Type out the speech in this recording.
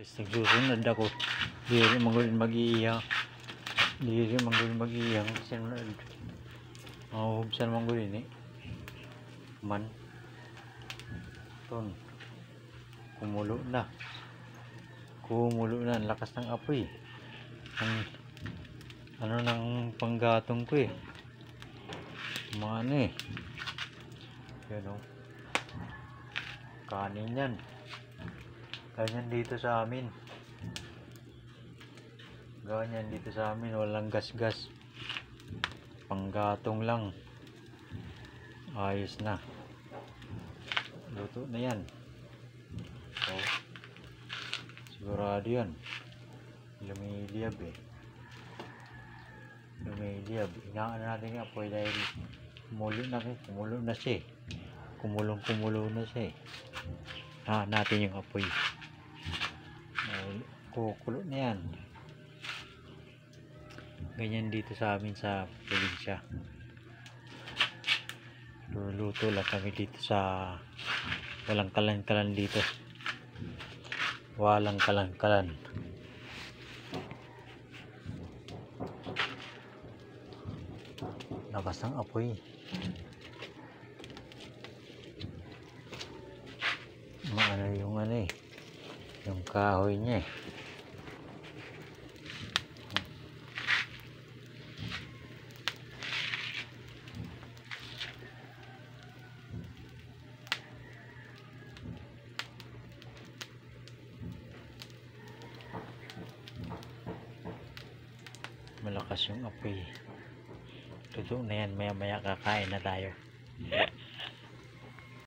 Nagsusunod ako. Diri manggulin mag-iiyang. Diri manggulin mag-iiyang. Mahubsan manggulin eh. Man. Ton. Kumulo na. Kumulo na. Ang lakas ng apoy. Ano ng panggatong ko eh. Mga ano eh. Yan o. Kanin yan. Ganyan dito sa amin. Ganyan dito sa amin. Walang gas-gas. Panggatong lang. Ayos na. Luto na yan. So, sigurado yan. Lumiliyab eh. Lumiliyab. Inaan natin nga po dahil kumulo na siya eh. Kumulo na siya eh. Natin yung apoy. Kukulo na yan. Ganyan dito sa amin sa probinsya. Luluto lang kami dito sa walang kalan-kalan dito. Walang kalan-kalan. Lakas ng apoy. Maano yung ano eh. Yung kahoy niya eh. Malakas yung apoy. Tuto na yan, maya maya kakain na tayo.